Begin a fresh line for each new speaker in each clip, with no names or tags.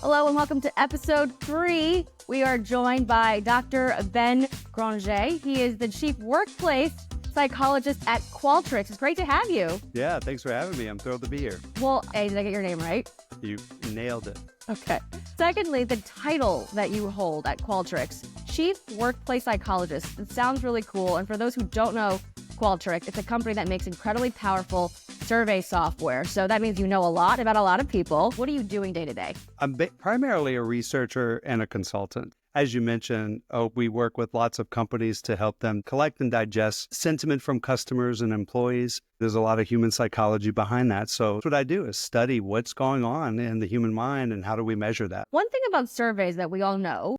Hello and welcome to episode 3. We are joined by Dr. Ben Granger. He is the Chief Workplace Psychologist at Qualtrics. It's great to have you.
Yeah, thanks for having me. I'm thrilled to be here.
Well, A, did I get your name right?
You nailed it.
Okay. Secondly, the title that you hold at Qualtrics, Chief Workplace Psychologist. It sounds really cool. And for those who don't know Qualtrics, it's a company that makes incredibly powerful survey software. So that means you know a lot about a lot of people. What are you doing day to day?
I'm primarily a researcher and a consultant. As you mentioned, we work with lots of companies to help them collect and digest sentiment from customers and employees. There's a lot of human psychology behind that. So what I do is study what's going on in the human mind and how do we measure that.
One thing about surveys that we all know,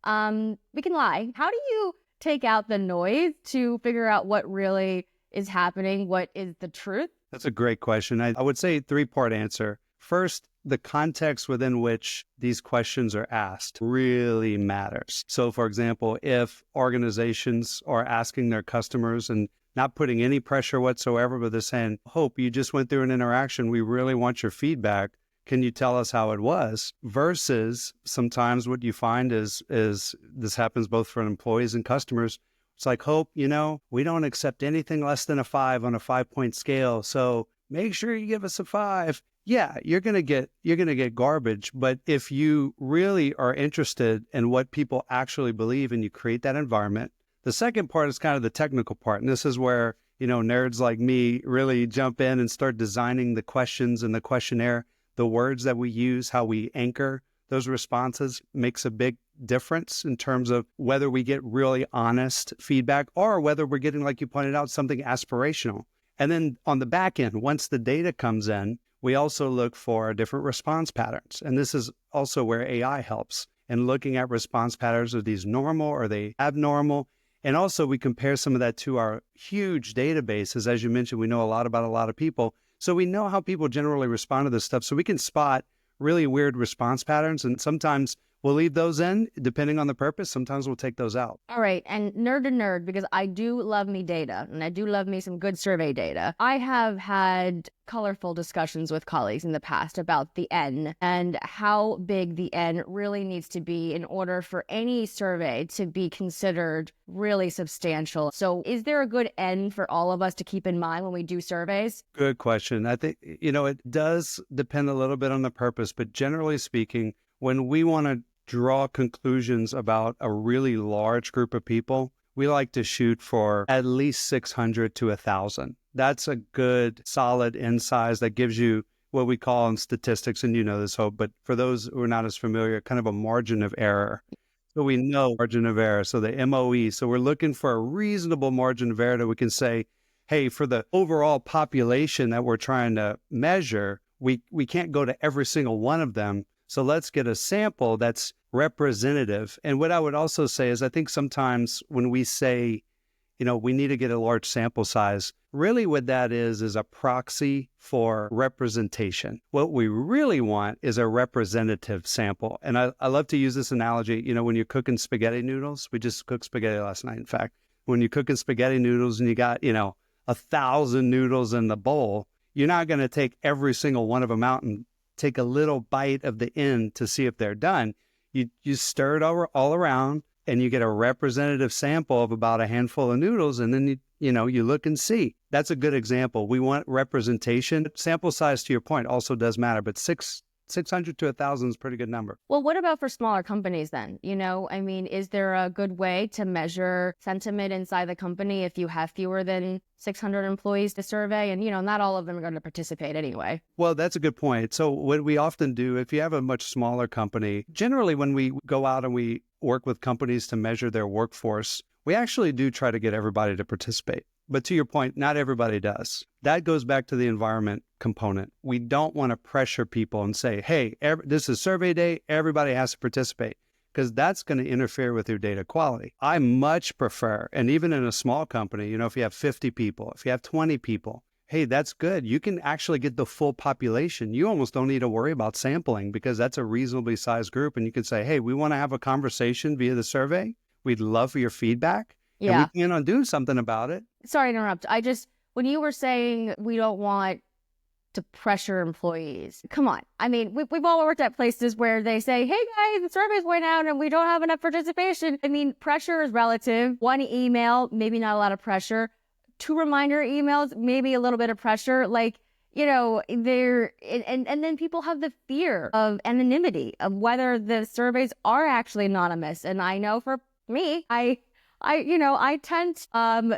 we can lie. How do you take out the noise to figure out what really is happening? What is the truth?
That's a great question. I would say 3-part answer. First, the context within which these questions are asked really matters. So, for example, if organizations are asking their customers and not putting any pressure whatsoever, but they're saying, Hope, you just went through an interaction. We really want your feedback. Can you tell us how it was? Versus sometimes what you find is this happens both for employees and customers. It's like, Hope, we don't accept anything less than a 5 on a 5-point scale. So make sure you give us a 5. Yeah, you're going to get garbage. But if you really are interested in what people actually believe and you create that environment, the second part is kind of the technical part. And this is where, nerds like me really jump in and start designing the questions and the questionnaire, the words that we use, how we anchor those responses makes a big difference in terms of whether we get really honest feedback or whether we're getting, like you pointed out, something aspirational. And then on the back end, once the data comes in, we also look for different response patterns. And this is also where AI helps in looking at response patterns. Are these normal? Are they abnormal? And also we compare some of that to our huge databases. As you mentioned, we know a lot about a lot of people. So we know how people generally respond to this stuff. So we can spot really weird response patterns. And sometimes we'll leave those in depending on the purpose. Sometimes we'll take those out.
All right. And nerd to nerd, because I do love me data and I do love me some good survey data. I have had colorful discussions with colleagues in the past about the N and how big the N really needs to be in order for any survey to be considered really substantial. So is there a good N for all of us to keep in mind when we do surveys?
Good question. I think, it does depend a little bit on the purpose, but generally speaking, when we want to draw conclusions about a really large group of people, we like to shoot for at least 600 to 1,000. That's a good, solid N size that gives you what we call in statistics, and you know this, Hope, but for those who are not as familiar, kind of a margin of error. So we know margin of error, so the MOE. So we're looking for a reasonable margin of error that we can say, hey, for the overall population that we're trying to measure, we can't go to every single one of them. So let's get a sample that's representative. And what I would also say is I think sometimes when we say, we need to get a large sample size, really what that is a proxy for representation. What we really want is a representative sample. And I love to use this analogy, when you're cooking spaghetti noodles, we just cooked spaghetti last night, in fact. When you're cooking spaghetti noodles and you got, 1,000 noodles in the bowl, you're not going to take every single one of them out and take a little bite of the end to see if they're done. You stir it all around and you get a representative sample of about a handful of noodles. And then, you look and see. That's a good example. We want representation. Sample size, to your point, also does matter, but 600 to 1,000 is a pretty good number.
Well, what about for smaller companies then? Is there a good way to measure sentiment inside the company if you have fewer than 600 employees to survey? And, not all of them are going to participate anyway.
Well, that's a good point. So what we often do, if you have a much smaller company, generally when we go out and we work with companies to measure their workforce, we actually do try to get everybody to participate. But to your point, not everybody does. That goes back to the environment component. We don't want to pressure people and say, hey, this is survey day, everybody has to participate, because that's going to interfere with your data quality. I much prefer, and even in a small company, if you have 50 people, if you have 20 people, hey, that's good. You can actually get the full population. You almost don't need to worry about sampling because that's a reasonably sized group. And you can say, hey, we want to have a conversation via the survey. We'd love for your feedback.
Yeah.
And we plan on doing something about it.
Sorry to interrupt. When you were saying we don't want to pressure employees. Come on. I mean, we've all worked at places where they say, hey guys, the survey's going out and we don't have enough participation. I mean, pressure is relative. One email, maybe not a lot of pressure. 2 reminder emails, maybe a little bit of pressure. Like, you know, and then people have the fear of anonymity, of whether the surveys are actually anonymous. And I know for me, I tend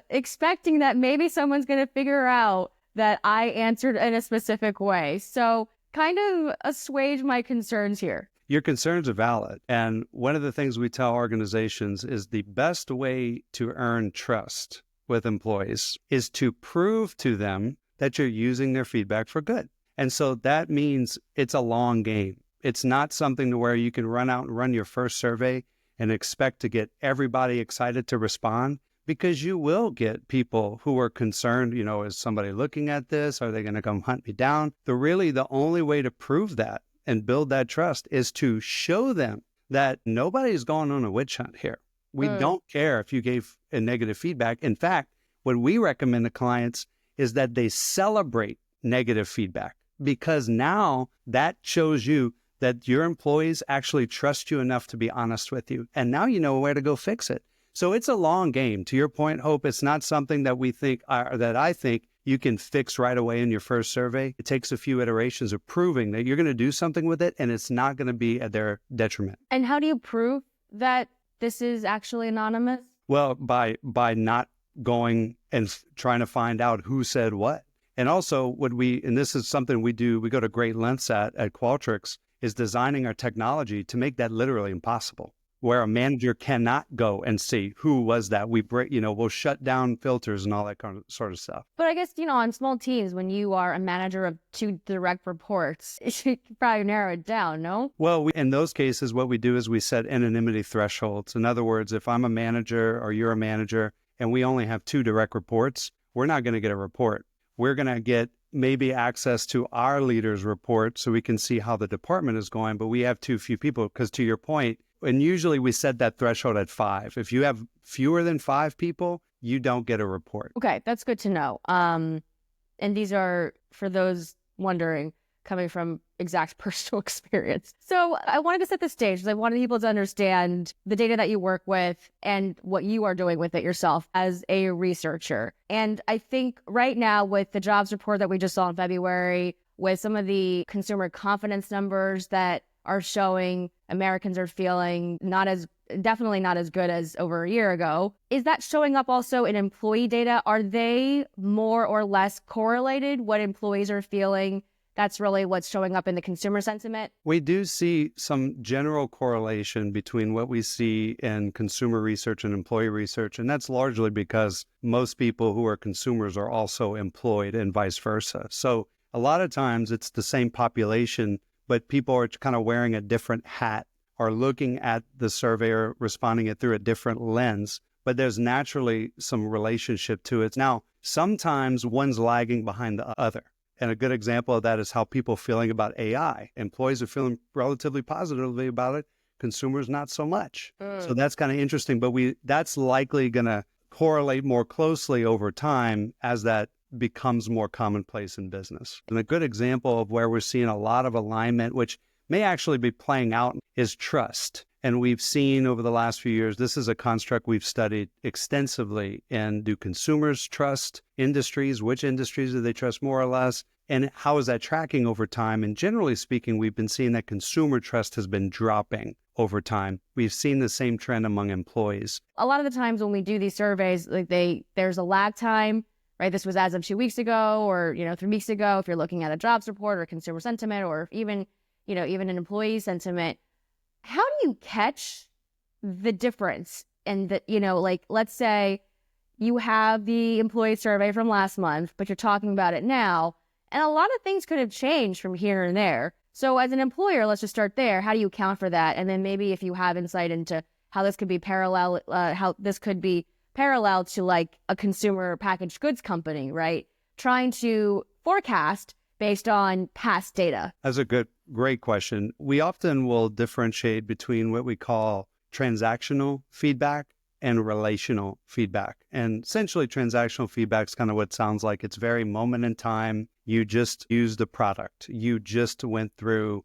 expecting that maybe someone's going to figure out that I answered in a specific way. So kind of assuage my concerns here.
Your concerns are valid. And one of the things we tell organizations is the best way to earn trust with employees is to prove to them that you're using their feedback for good. And so that means it's a long game. It's not something to where you can run out and run your first survey and expect to get everybody excited to respond. Because you will get people who are concerned, you know, is somebody looking at this? Are they going to come hunt me down? The only way to prove that and build that trust is to show them that nobody's going on a witch hunt here. We don't care if you gave a negative feedback. In fact, what we recommend to clients is that they celebrate negative feedback, because now that shows you that your employees actually trust you enough to be honest with you. And now you know where to go fix it. So it's a long game. To your point, Hope, it's not something that we think, that I think you can fix right away in your first survey. It takes a few iterations of proving that you're going to do something with it and it's not going to be at their detriment.
And how do you prove that this is actually anonymous?
Well, by not going and trying to find out who said what. And also and this is something we go to great lengths at Qualtrics, is designing our technology to make that literally impossible, where a manager cannot go and see who was that. We'll shut down filters and all that kind of sort of stuff.
But I guess, on small teams, when you are a manager of 2 direct reports, you should probably narrow it down, no?
Well, in those cases, what we do is we set anonymity thresholds. In other words, if I'm a manager or you're a manager and we only have 2 direct reports, we're not going to get a report. We're going to get maybe access to our leader's report so we can see how the department is going, but we have too few people, because to your point, and usually we set that threshold at 5. If you have fewer than 5 people, you don't get a report.
Okay, that's good to know. And these are, for those wondering, coming from exact personal experience. So I wanted to set the stage because I wanted people to understand the data that you work with and what you are doing with it yourself as a researcher. And I think right now, with the jobs report that we just saw in February, with some of the consumer confidence numbers that are showing Americans are feeling definitely not as good as over a year ago. Is that showing up also in employee data? Are they more or less correlated? What employees are feeling, that's really what's showing up in the consumer sentiment?
We do see some general correlation between what we see in consumer research and employee research. And that's largely because most people who are consumers are also employed and vice versa. So a lot of times it's the same population, but people are kind of wearing a different hat or looking at the survey or responding it through a different lens. But there's naturally some relationship to it. Now, sometimes one's lagging behind the other. And a good example of that is how people are feeling about AI. Employees are feeling relatively positively about it. Consumers, not so much. So that's kind of interesting. But that's likely going to correlate more closely over time as that becomes more commonplace in business. And a good example of where we're seeing a lot of alignment, which may actually be playing out, is trust. And we've seen over the last few years, this is a construct we've studied extensively. And do consumers trust industries? Which industries do they trust more or less? And how is that tracking over time? And generally speaking, we've been seeing that consumer trust has been dropping over time. We've seen the same trend among employees.
A lot of the times when we do these surveys, there's a lag time, right? This was as of 2 weeks ago or 3 weeks ago. If you're looking at a jobs report or consumer sentiment or even an employee sentiment, how do you catch the difference? And let's say you have the employee survey from last month, but you're talking about it now. And a lot of things could have changed from here and there. So as an employer, let's just start there. How do you account for that? And then maybe if you have insight into how this could be parallel to like a consumer packaged goods company, right? Trying to forecast based on past data.
That's a great question. We often will differentiate between what we call transactional feedback and relational feedback. And essentially, transactional feedback is kind of what it sounds like. It's very moment in time. You just used a product. You just went through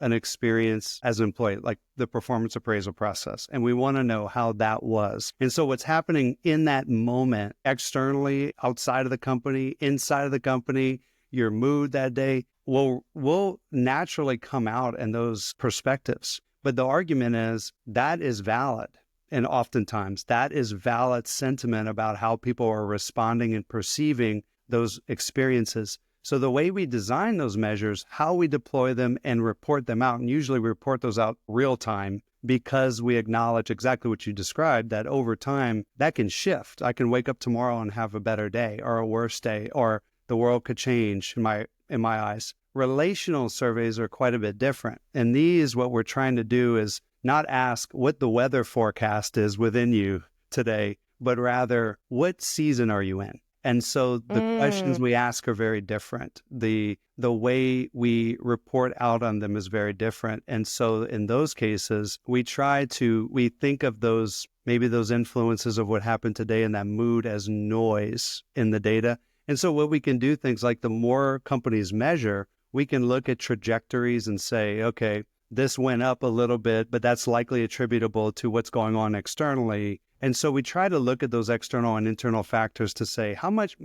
an experience as an employee, like the performance appraisal process. And we want to know how that was. And so what's happening in that moment, externally, outside of the company, inside of the company, your mood that day will naturally come out in those perspectives. But the argument is that is valid. And oftentimes that is valid sentiment about how people are responding and perceiving those experiences. So the way we design those measures, how we deploy them and report them out, and usually we report those out real time because we acknowledge exactly what you described, that over time that can shift. I can wake up tomorrow and have a better day or a worse day, or the world could change in my eyes. Relational surveys are quite a bit different. And these, what we're trying to do is not ask what the weather forecast is within you today, but rather what season are you in? And so the questions we ask are very different. The way we report out on them is very different. And so in those cases, we think of maybe those influences of what happened today and that mood as noise in the data. And so what we can do, things like the more companies measure, we can look at trajectories and say, okay, this went up a little bit, but that's likely attributable to what's going on externally. And so we try to look at those external and internal factors to say, how might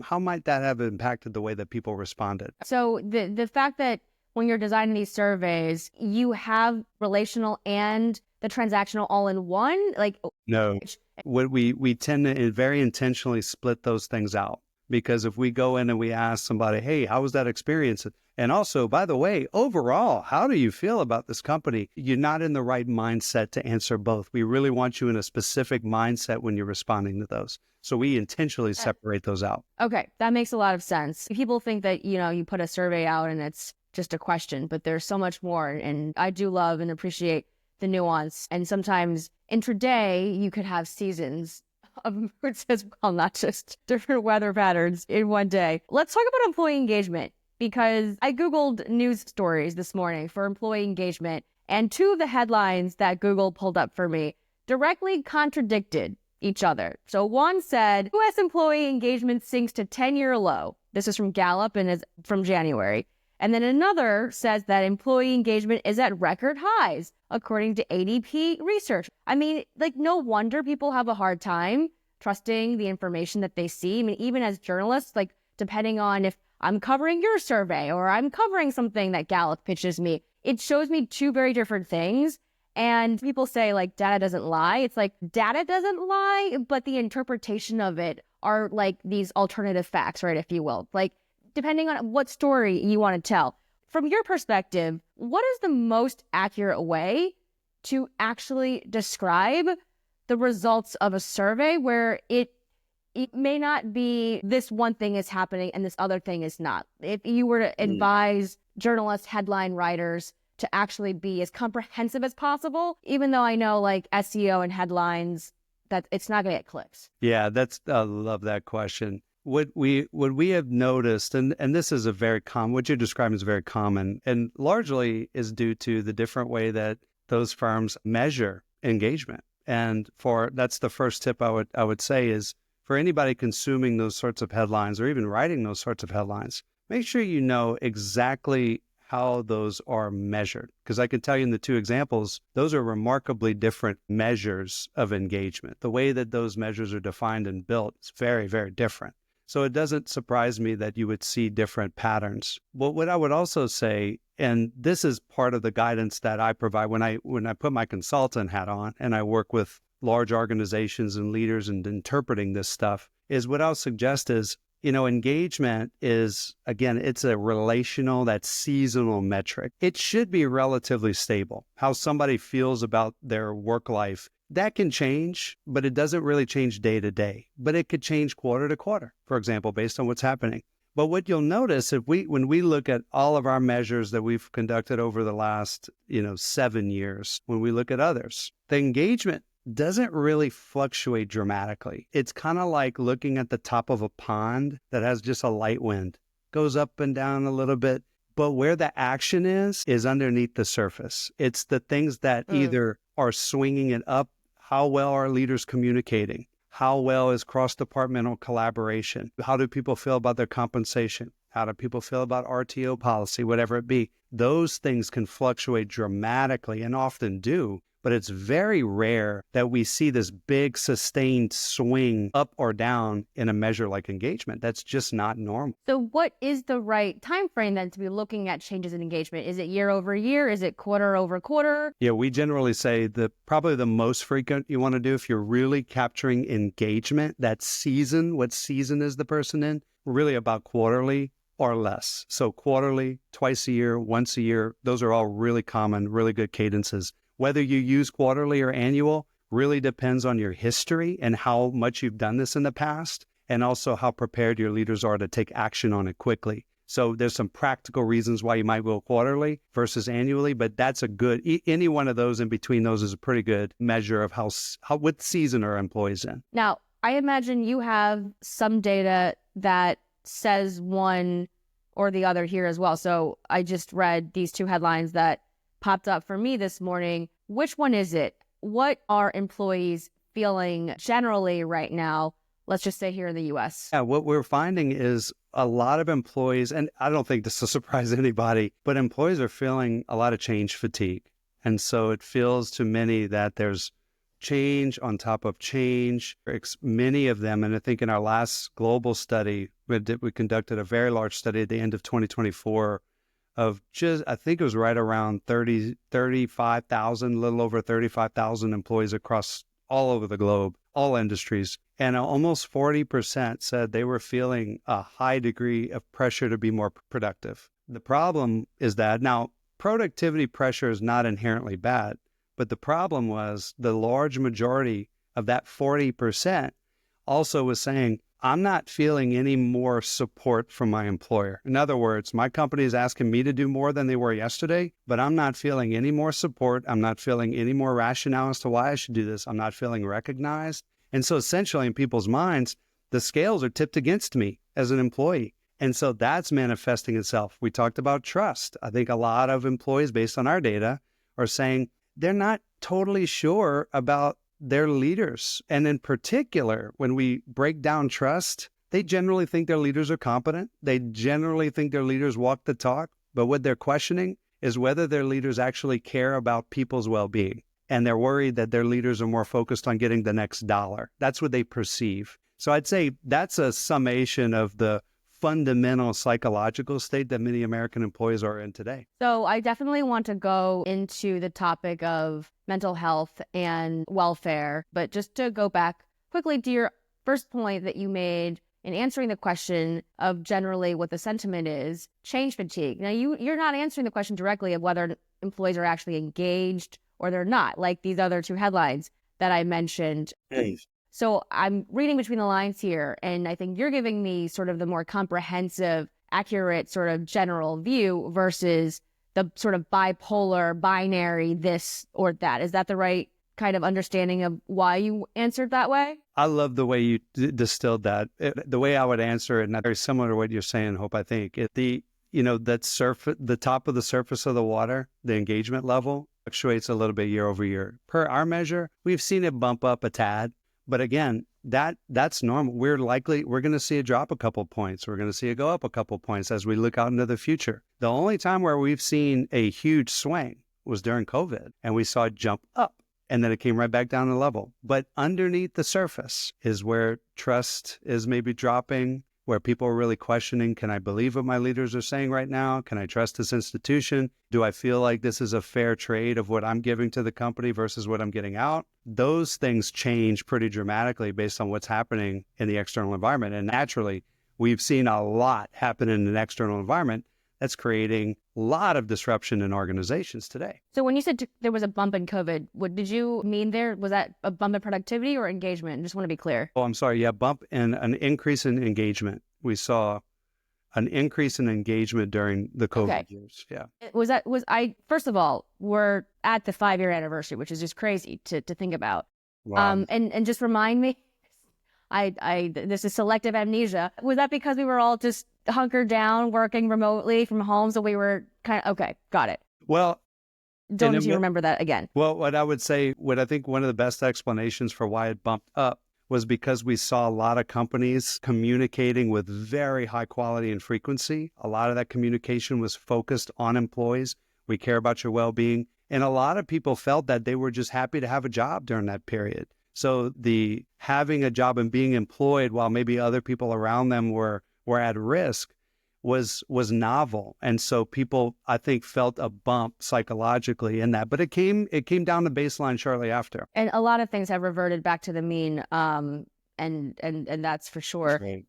that have impacted the way that people responded?
So the fact that when you're designing these surveys, you have relational and the transactional all in one?
No, what we tend to very intentionally split those things out. Because if we go in and we ask somebody, hey, how was that experience? And also, by the way, overall, how do you feel about this company? You're not in the right mindset to answer both. We really want you in a specific mindset when you're responding to those. So we intentionally separate those out.
Okay, that makes a lot of sense. People think that, you put a survey out and it's just a question, but there's so much more. And I do love and appreciate the nuance. And sometimes intraday, you could have seasons of moods as well, not just different weather patterns in one day. Let's talk about employee engagement, because I Googled news stories this morning for employee engagement, and two of the headlines that Google pulled up for me directly contradicted each other. So one said, U.S. employee engagement sinks to 10-year low. This is from Gallup and is from January. And then another says that employee engagement is at record highs, according to ADP research. I mean, no wonder people have a hard time trusting the information that they see. I mean, even as journalists, depending on if I'm covering your survey or I'm covering something that Gallup pitches me, it shows me two very different things. And people say data doesn't lie. It's data doesn't lie, but the interpretation of it are these alternative facts, right? If you will, depending on what story you want to tell. From your perspective, what is the most accurate way to actually describe the results of a survey where it may not be this one thing is happening and this other thing is not? If you were to advise journalists, headline writers to actually be as comprehensive as possible, even though I know SEO and headlines, that it's not going to get clicks.
Yeah, I love that question. What we have noticed, and this is what you're describing is very common, and largely is due to the different way that those firms measure engagement. And that's the first tip I would say is, for anybody consuming those sorts of headlines or even writing those sorts of headlines, make sure you know exactly how those are measured. Because I can tell you in the two examples, those are remarkably different measures of engagement. The way that those measures are defined and built is very, very different. So it doesn't surprise me that you would see different patterns. But what I would also say, and this is part of the guidance that I provide when I put my consultant hat on and I work with large organizations and leaders and interpreting this stuff, is what I'll suggest is, engagement is, again, it's a relational, that seasonal metric. It should be relatively stable. How somebody feels about their work life, that can change, but it doesn't really change day to day. But it could change quarter to quarter, for example, based on what's happening. But what you'll notice when we look at all of our measures that we've conducted over the last, 7 years, when we look at others, the engagement doesn't really fluctuate dramatically. It's kind of like looking at the top of a pond that has just a light wind, goes up and down a little bit. But where the action is underneath the surface. It's the things that either are swinging it up How well are leaders communicating? How well is cross-departmental collaboration? How do people feel about their compensation? How do people feel about RTO policy, whatever it be? Those things can fluctuate dramatically and often do, but it's very rare that we see this big sustained swing up or down in a measure like engagement. That's just not normal.
So what is the right time frame then to be looking at changes in engagement? Is it year over year? Is it quarter over quarter?
Yeah, we generally say probably the most frequent you want to do if you're really capturing engagement, that season, what season is the person in, really about quarterly or less. So quarterly, twice a year, once a year, those are all really common, really good cadences. Whether you use quarterly or annual really depends on your history and how much you've done this in the past, and also how prepared your leaders are to take action on it quickly. So there's some practical reasons why you might go quarterly versus annually, but that's a good, any one of those in between those is a pretty good measure of what season are employees in.
Now, I imagine you have some data that says one or the other here as well. So I just read these two headlines that popped up for me this morning. Which one is it? What are employees feeling generally right now? Let's just say here in the US.
Yeah, what we're finding is a lot of employees, and I don't think this will surprise anybody, but employees are feeling a lot of change fatigue. And so it feels to many that there's change on top of change. Many of them, and I think in our last global study, we conducted a very large study at the end of 2024 of just, I think it was right around 35,000, a little over 35,000 employees across all over the globe, all industries. And almost 40% said they were feeling a high degree of pressure to be more productive. The problem is that now productivity pressure is not inherently bad, but the problem was the large majority of that 40% also was saying, I'm not feeling any more support from my employer. In other words, my company is asking me to do more than they were yesterday, but I'm not feeling any more support. I'm not feeling any more rationale as to why I should do this. I'm not feeling recognized. And so essentially in people's minds, the scales are tipped against me as an employee. And so that's manifesting itself. We talked about trust. I think a lot of employees, based on our data, are saying they're not totally sure about their leaders. And in particular, when we break down trust, they generally think their leaders are competent. They generally think their leaders walk the talk. But what they're questioning is whether their leaders actually care about people's well-being. And they're worried that their leaders are more focused on getting the next dollar. That's what they perceive. So I'd say that's a summation of the fundamental psychological state that many American employees are in today.
So I definitely want to go into the topic of mental health and welfare, but just to go back quickly to your first point that you made in answering the question of generally what the sentiment is, change fatigue. Now, you're not answering the question directly of whether employees are actually engaged or they're not, like these other two headlines that I mentioned.
Yes.
So I'm reading between the lines here, and I think you're giving me sort of the more comprehensive, accurate sort of general view versus the sort of bipolar, binary, this or that. Is that the right kind of understanding of why you answered that way?
I love the way you distilled that. The way I would answer it, not very similar to what you're saying, Hope, I think. The top of the surface of the water, the engagement level, fluctuates a little bit year over year. Per our measure, we've seen it bump up a tad. But again, that's normal. We're going to see it drop a couple points. We're going to see it go up a couple points as we look out into the future. The only time where we've seen a huge swing was during COVID, and we saw it jump up, and then it came right back down to level. But underneath the surface is where trust is maybe dropping, where people are really questioning, can I believe what my leaders are saying right now? Can I trust this institution? Do I feel like this is a fair trade of what I'm giving to the company versus what I'm getting out? Those things change pretty dramatically based on what's happening in the external environment. And naturally, we've seen a lot happen in an external environment that's creating a lot of disruption in organizations today.
So when you said there was a bump in COVID, what did you mean there? Was that a bump in productivity or engagement? I just want to be clear.
Oh, I'm sorry. Yeah, bump and an increase in engagement. We saw an increase in engagement during the COVID years. Yeah. First of all, we're at the 5-year anniversary, which is just crazy to think about. Wow.
And just remind me, this is selective amnesia. Was that because we were all just hunkered down, working remotely from home? So we were okay, got it.
Well,
don't need to remember that again.
Well, what I would say, what I think one of the best explanations for why it bumped up was because we saw a lot of companies communicating with very high quality and frequency. A lot of that communication was focused on employees. We care about your well-being. And a lot of people felt that they were just happy to have a job during that period. So the having a job and being employed while maybe other people around them were at risk was novel. And so people, I think, felt a bump psychologically in that. But it came down to baseline shortly after.
And a lot of things have reverted back to the mean, and that's for sure.
Right.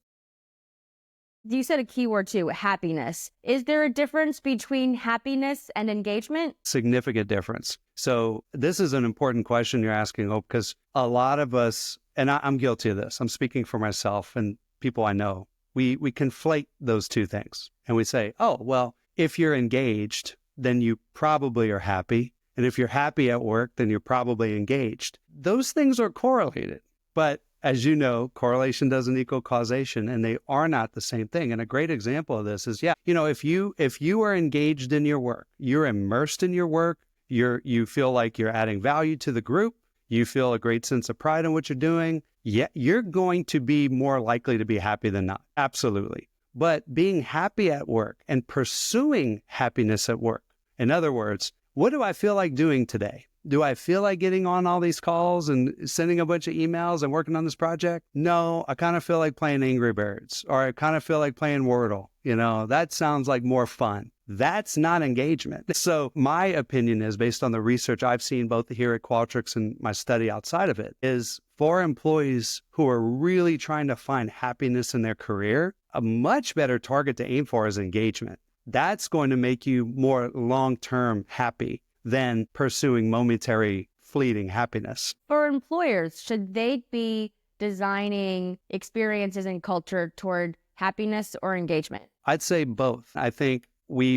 You said a keyword too, happiness. Is there a difference between happiness and engagement?
Significant difference. So this is an important question you're asking, Hope, because a lot of us, and I'm guilty of this, I'm speaking for myself and people I know, we conflate those two things. And we say, oh, well, if you're engaged, then you probably are happy. And if you're happy at work, then you're probably engaged. Those things are correlated. But as you know, correlation doesn't equal causation, and they are not the same thing. And a great example of this is, if you are engaged in your work, you're immersed in your work, you feel like you're adding value to the group, you feel a great sense of pride in what you're doing, you're going to be more likely to be happy than not. Absolutely. But being happy at work and pursuing happiness at work, in other words, what do I feel like doing today? Do I feel like getting on all these calls and sending a bunch of emails and working on this project? No, I kind of feel like playing Angry Birds, or I kind of feel like playing Wordle. That sounds like more fun. That's not engagement. So my opinion is, based on the research I've seen both here at Qualtrics and my study outside of it, is for employees who are really trying to find happiness in their career, a much better target to aim for is engagement. That's going to make you more long-term happy than pursuing momentary, fleeting happiness.
For employers, should they be designing experiences and culture toward happiness or engagement?
I'd say both. I think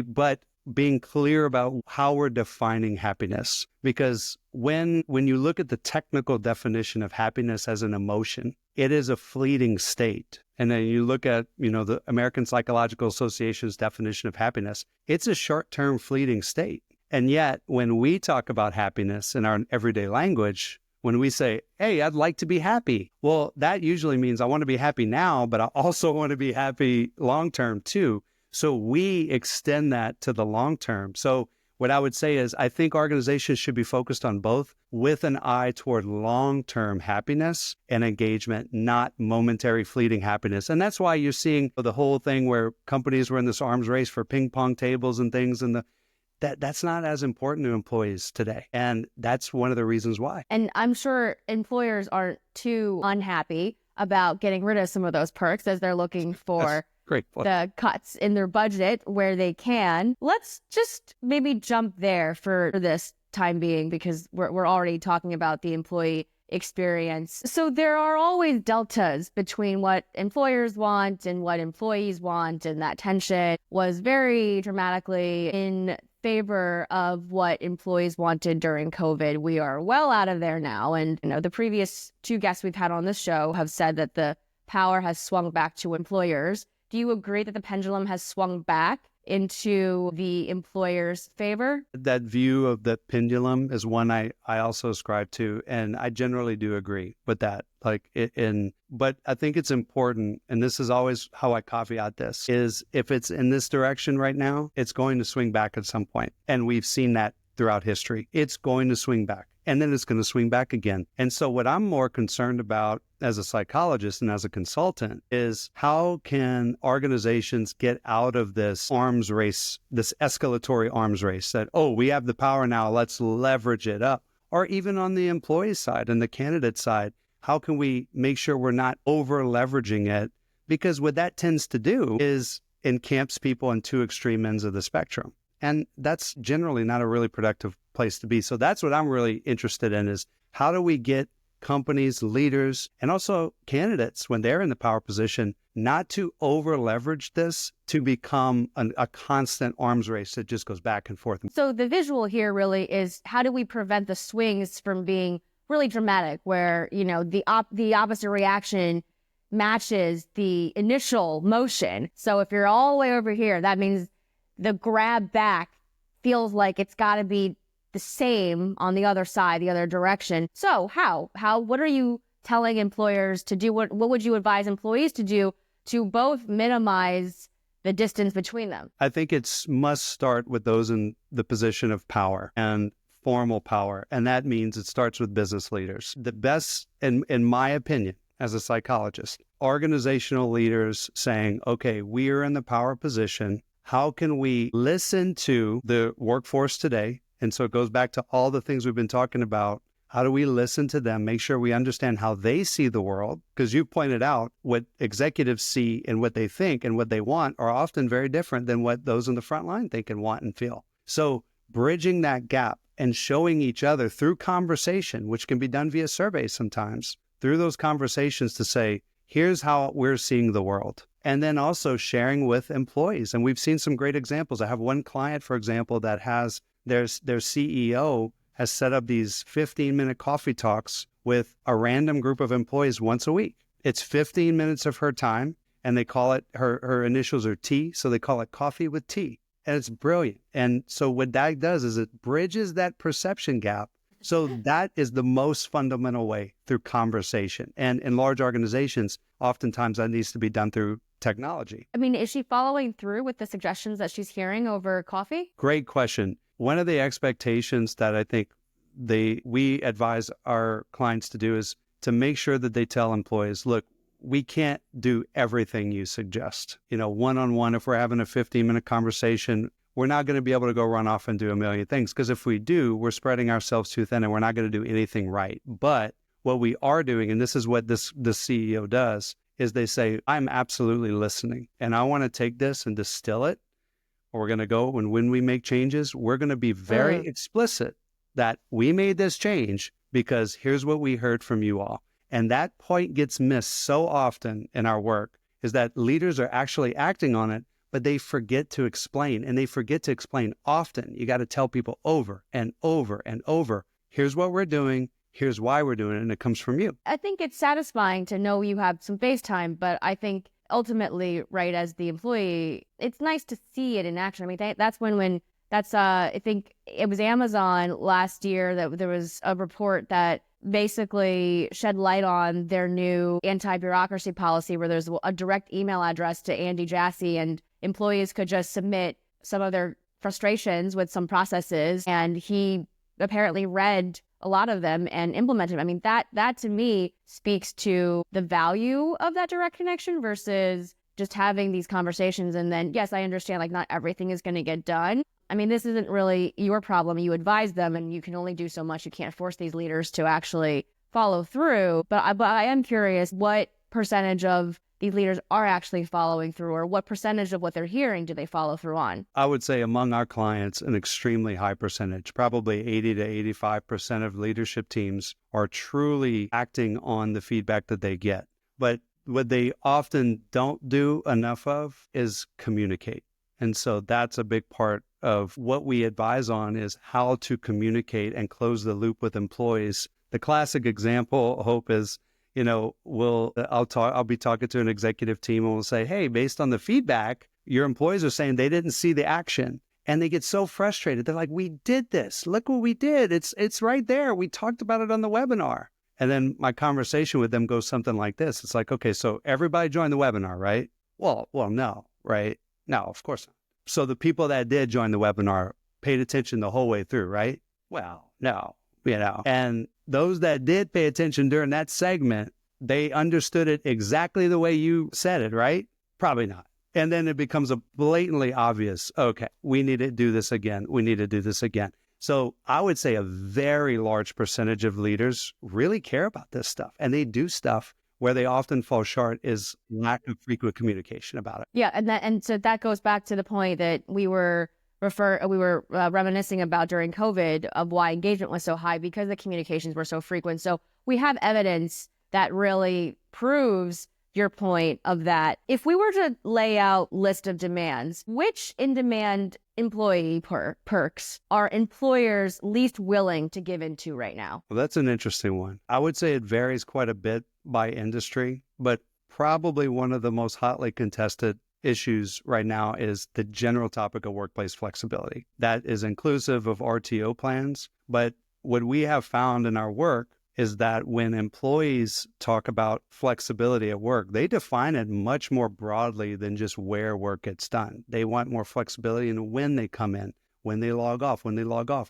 but being clear about how we're defining happiness, because when you look at the technical definition of happiness as an emotion, it is a fleeting state. And then you look at, the American Psychological Association's definition of happiness, it's a short-term fleeting state. And yet, when we talk about happiness in our everyday language, when we say, hey, I'd like to be happy, well, that usually means I want to be happy now, but I also want to be happy long-term too. So we extend that to the long-term. So what I would say is, I think organizations should be focused on both with an eye toward long-term happiness and engagement, not momentary fleeting happiness. And that's why you're seeing the whole thing where companies were in this arms race for ping pong tables and things, and that's not as important to employees today. And that's one of the reasons why.
And I'm sure employers aren't too unhappy about getting rid of some of those perks as they're looking for
great point.
The cuts in their budget where they can. Let's just maybe jump there for this time being, because we're already talking about the employee experience. So there are always deltas between what employers want and what employees want, and that tension was very dramatically in favor of what employees wanted during COVID. We are well out of there now. And the previous two guests we've had on this show have said that the power has swung back to employers. Do you agree that the pendulum has swung back into the employer's favor?
That view of the pendulum is one I also ascribe to, and I generally do agree with that. But I think it's important, and this is always how I caveat this, is if it's in this direction right now, it's going to swing back at some point. And we've seen that throughout history. It's going to swing back, and then it's going to swing back again. And so what I'm more concerned about as a psychologist and as a consultant is, how can organizations get out of this arms race, this escalatory arms race that, oh, we have the power now, let's leverage it up. Or even on the employee side and the candidate side, how can we make sure we're not over leveraging it? Because what that tends to do is encamps people on two extreme ends of the spectrum. And that's generally not a really productive place to be. So that's what I'm really interested in, is how do we get companies, leaders, and also candidates, when they're in the power position, not to over leverage this to become a constant arms race that just goes back and forth.
So the visual here really is, how do we prevent the swings from being really dramatic, where, the opposite reaction matches the initial motion. So if you're all the way over here, that means the grab back feels like it's got to be the same on the other side, the other direction. So what are you telling employers to do? What would you advise employees to do to both minimize the distance between them?
I think it must start with those in the position of power and formal power. And that means it starts with business leaders. The best, in my opinion, as a psychologist, organizational leaders saying, okay, we are in the power position. How can we listen to the workforce today? And so it goes back to all the things we've been talking about. How do we listen to them, make sure we understand how they see the world? Because you pointed out what executives see and what they think and what they want are often very different than what those in the front line think and want and feel. So bridging that gap and showing each other through conversation, which can be done via surveys sometimes, through those conversations to say, here's how we're seeing the world. And then also sharing with employees. And we've seen some great examples. I have one client, for example, that has their CEO has set up these 15-minute coffee talks with a random group of employees once a week. It's 15 minutes of her time, and they call it, her initials are T, so they call it Coffee with T. And it's brilliant. And so what that does is it bridges that perception gap. So that is the most fundamental way, through conversation. And in large organizations, oftentimes that needs to be done through technology.
I mean, is she following through with the suggestions that she's hearing over coffee?
Great question. One of the expectations that I think we advise our clients to do is to make sure that they tell employees, look, we can't do everything you suggest. One-on-one, if we're having a 15-minute conversation, we're not going to be able to go run off and do a million things, because if we do, we're spreading ourselves too thin and we're not going to do anything right. But what we are doing, and this is what this CEO does, is they say, I'm absolutely listening, and I want to take this and distill it. We're going to go, and when we make changes, we're going to be very explicit that we made this change because here's what we heard from you all. And that point gets missed so often in our work, is that leaders are actually acting on it, but they forget to explain, and they forget to explain often. You got to tell people over and over and over, here's what we're doing, here's why we're doing it, and it comes from you.
I think it's satisfying to know you have some face time, but I think ultimately, right, as the employee, it's nice to see it in action. I mean, I think it was Amazon last year that there was a report that basically shed light on their new anti-bureaucracy policy, where there's a direct email address to Andy Jassy, and employees could just submit some of their frustrations with some processes, and he apparently read a lot of them and implemented them. I mean, that to me speaks to the value of that direct connection versus just having these conversations. And then, yes, I understand, like, not everything is going to get done. I mean, this isn't really your problem. You advise them, and you can only do so much. You can't force these leaders to actually follow through. But I am curious, what percentage of these leaders are actually following through, or what percentage of what they're hearing do they follow through on?
I would say among our clients, an extremely high percentage, probably 80 to 85% of leadership teams are truly acting on the feedback that they get. But what they often don't do enough of is communicate. And so that's a big part of what we advise on, is how to communicate and close the loop with employees. The classic example, Hope, is, I'll be talking to an executive team, and we'll say, hey, based on the feedback, your employees are saying they didn't see the action. And they get so frustrated. They're like, we did this. Look what we did. It's right there. We talked about it on the webinar. And then my conversation with them goes something like this. It's like, okay, so everybody joined the webinar, right? Well, no, right? No, of course not. So the people that did join the webinar paid attention the whole way through, right? Well, no, and those that did pay attention during that segment, they understood it exactly the way you said it, right? Probably not. And then it becomes a blatantly obvious, okay, we need to do this again. We need to do this again. So I would say a very large percentage of leaders really care about this stuff, and they do stuff. Where they often fall short is lack of frequent communication about it.
Yeah, and so that goes back to the point that we were reminiscing about during COVID, of why engagement was so high, because the communications were so frequent. So we have evidence that really proves your point of that. If we were to lay out list of demands, which in-demand employee perks are employers least willing to give into right now?
Well, that's an interesting one. I would say it varies quite a bit by industry, but probably one of the most hotly contested issues right now is the general topic of workplace flexibility. That is inclusive of RTO plans. But what we have found in our work is that when employees talk about flexibility at work, they define it much more broadly than just where work gets done. They want more flexibility in when they come in, when they log off,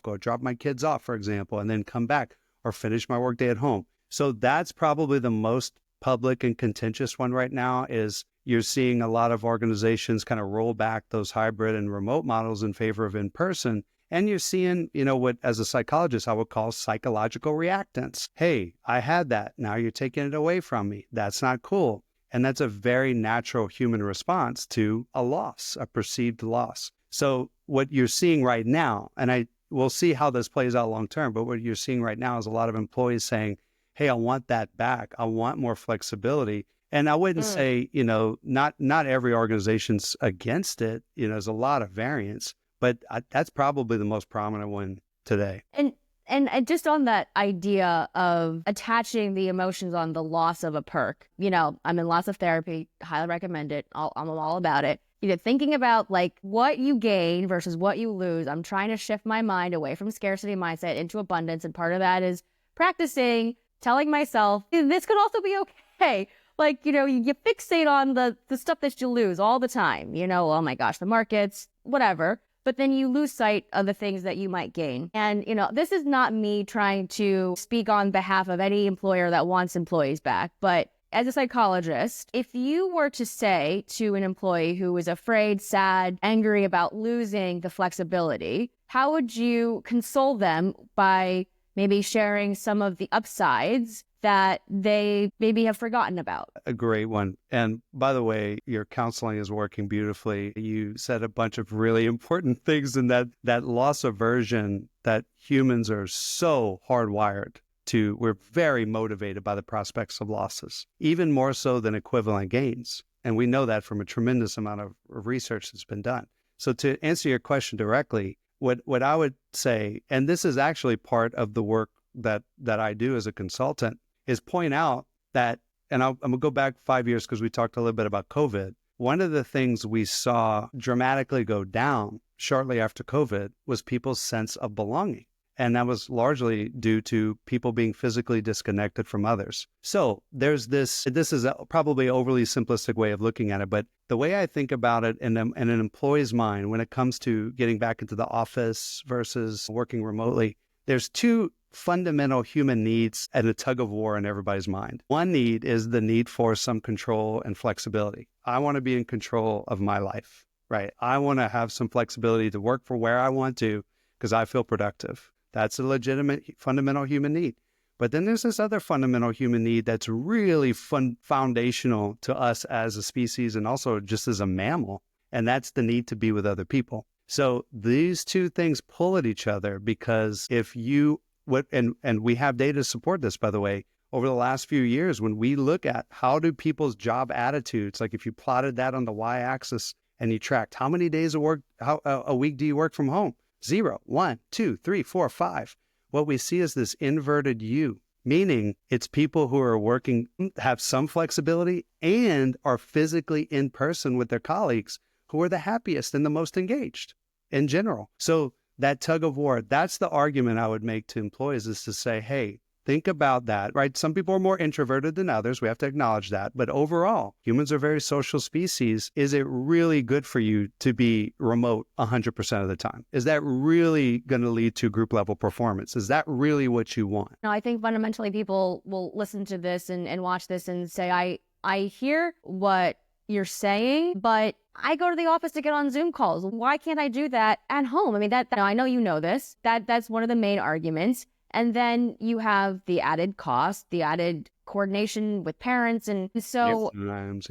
go drop my kids off, for example, and then come back or finish my workday at home. So that's probably the most public and contentious one right now. Is you're seeing a lot of organizations kind of roll back those hybrid and remote models in favor of in-person. And you're seeing, what as a psychologist, I would call psychological reactance. Hey, I had that. Now you're taking it away from me. That's not cool. And that's a very natural human response to a loss, a perceived loss. So what you're seeing right now, and we'll see how this plays out long term, but what you're seeing right now is a lot of employees saying, hey, I want that back. I want more flexibility. And I wouldn't say, not every organization's against it. There's a lot of variance. But that's probably the most prominent one today.
And just on that idea of attaching the emotions on the loss of a perk, I'm in lots of therapy, highly recommend it. I'm all about it. Thinking about like what you gain versus what you lose. I'm trying to shift my mind away from scarcity mindset into abundance. And part of that is practicing, telling myself, this could also be okay. Like, you fixate on the stuff that you lose all the time. Oh my gosh, the markets, whatever. But then you lose sight of the things that you might gain. And, this is not me trying to speak on behalf of any employer that wants employees back. But as a psychologist, if you were to say to an employee who is afraid, sad, angry about losing the flexibility, how would you console them by maybe sharing some of the upsides that they maybe have forgotten about?
A great one. And by the way, your counseling is working beautifully. You said a bunch of really important things in that loss aversion that humans are so hardwired to. We're very motivated by the prospects of losses, even more so than equivalent gains. And we know that from a tremendous amount of research that's been done. So to answer your question directly, what I would say, and this is actually part of the work that I do as a consultant, is point out that, and I'm going to go back 5 years because we talked a little bit about COVID. One of the things we saw dramatically go down shortly after COVID was people's sense of belonging. And that was largely due to people being physically disconnected from others. So there's this is probably an overly simplistic way of looking at it, but the way I think about it in an employee's mind when it comes to getting back into the office versus working remotely, there's two fundamental human needs and a tug of war in everybody's mind. One need is the need for some control and flexibility. I want to be in control of my life, right? I want to have some flexibility to work for where I want to because I feel productive. That's a legitimate fundamental human need. But then there's this other fundamental human need that's really foundational to us as a species and also just as a mammal, and that's the need to be with other people. So these two things pull at each other because and we have data to support this, by the way, over the last few years, when we look at how do people's job attitudes, like if you plotted that on the y-axis and you tracked how many days a week do you work from home? 0, 1, 2, 3, 4, 5. What we see is this inverted U, meaning it's people who are working, have some flexibility and are physically in person with their colleagues who are the happiest and the most engaged in general. So that tug of war, that's the argument I would make to employees, is to say, hey, think about that, right? Some people are more introverted than others. We have to acknowledge that. But overall, humans are very social species. Is it really good for you to be remote 100% of the time? Is that really going to lead to group level performance? Is that really what you want?
No, I think fundamentally people will listen to this and watch this and say, I hear what you're saying, but I go to the office to get on Zoom calls. Why can't I do that at home? I mean, I know you know this. That's one of the main arguments. And then you have the added cost, the added coordination with parents. And so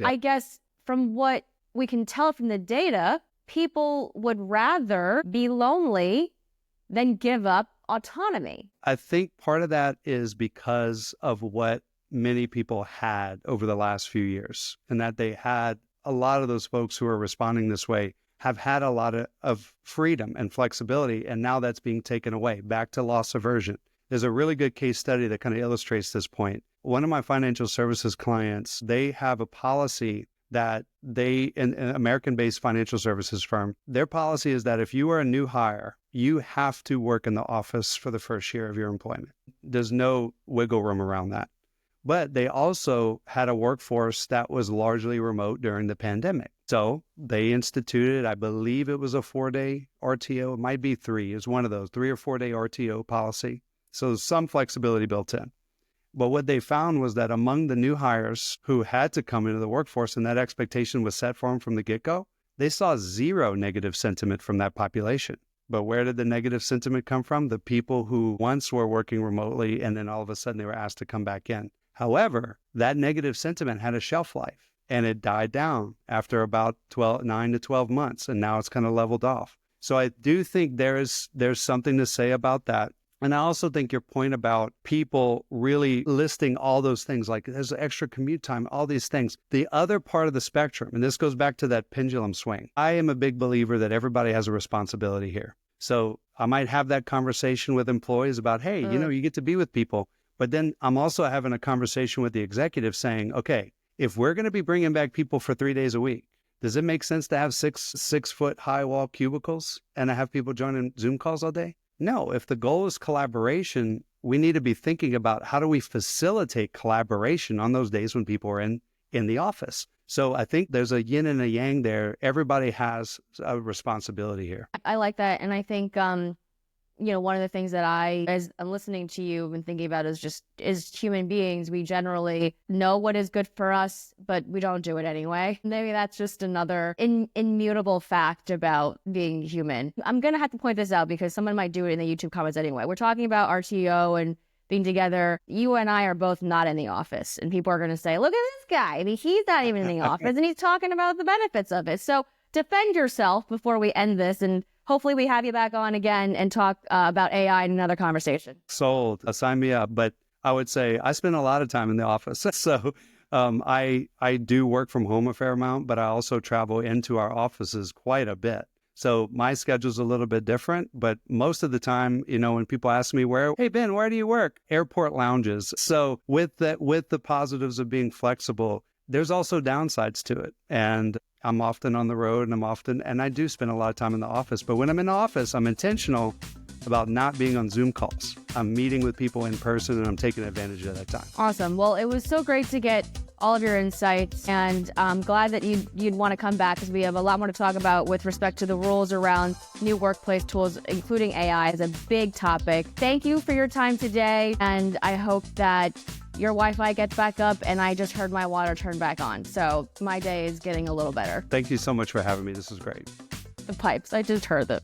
I guess from what we can tell from the data, people would rather be lonely than give up autonomy.
I think part of that is because of what many people had over the last few years, and that they had a lot of those folks who are responding this way have had a lot of freedom and flexibility, and now that's being taken away, back to loss aversion. There's a really good case study that kind of illustrates this point. One of my financial services clients, they have a policy that an American-based financial services firm, their policy is that if you are a new hire, you have to work in the office for the first year of your employment. There's no wiggle room around that. But they also had a workforce that was largely remote during the pandemic. So they instituted, I believe it was a 4-day RTO. It might be 3. It's one of those 3 or 4-day RTO policy. So there's some flexibility built in. But what they found was that among the new hires who had to come into the workforce and that expectation was set for them from the get-go, they saw 0 negative sentiment from that population. But where did the negative sentiment come from? The people who once were working remotely and then all of a sudden they were asked to come back in. However, that negative sentiment had a shelf life and it died down after about 9 to 12 months. And now it's kind of leveled off. So I do think there's something to say about that. And I also think your point about people really listing all those things, like there's extra commute time, all these things. The other part of the spectrum, and this goes back to that pendulum swing. I am a big believer that everybody has a responsibility here. So I might have that conversation with employees about, hey, you get to be with people. But then I'm also having a conversation with the executive saying, okay, if we're going to be bringing back people for 3 days a week, does it make sense to have 6-foot high wall cubicles and have people joining Zoom calls all day? No, if the goal is collaboration, we need to be thinking about how do we facilitate collaboration on those days when people are in the office. So I think there's a yin and a yang there. Everybody has a responsibility here.
I like that. And I think, one of the things that as I'm listening to you and thinking about is human beings, we generally know what is good for us, but we don't do it anyway. Maybe that's just another immutable fact about being human. I'm going to have to point this out because someone might do it in the YouTube comments anyway. We're talking about RTO and being together. You and I are both not in the office, and people are going to say, look at this guy. I mean, he's not even in the office and he's talking about the benefits of it. So defend yourself before we end this, and hopefully we have you back on again and talk about AI in another conversation.
Sold. Sign me up. But I would say I spend a lot of time in the office. So I do work from home a fair amount, but I also travel into our offices quite a bit. So my schedule's a little bit different, but most of the time, when people ask me hey, Ben, where do you work? Airport lounges. So with the positives of being flexible, there's also downsides to it. And I'm often on the road and I do spend a lot of time in the office. But when I'm in the office, I'm intentional about not being on Zoom calls. I'm meeting with people in person and I'm taking advantage of that time.
Awesome. Well, it was so great to get all of your insights, and I'm glad that you'd want to come back because we have a lot more to talk about with respect to the rules around new workplace tools, including AI is a big topic. Thank you for your time today, and I hope that your Wi-Fi gets back up, and I just heard my water turn back on. So my day is getting a little better.
Thank you so much for having me. This is great.
The pipes, I just heard them.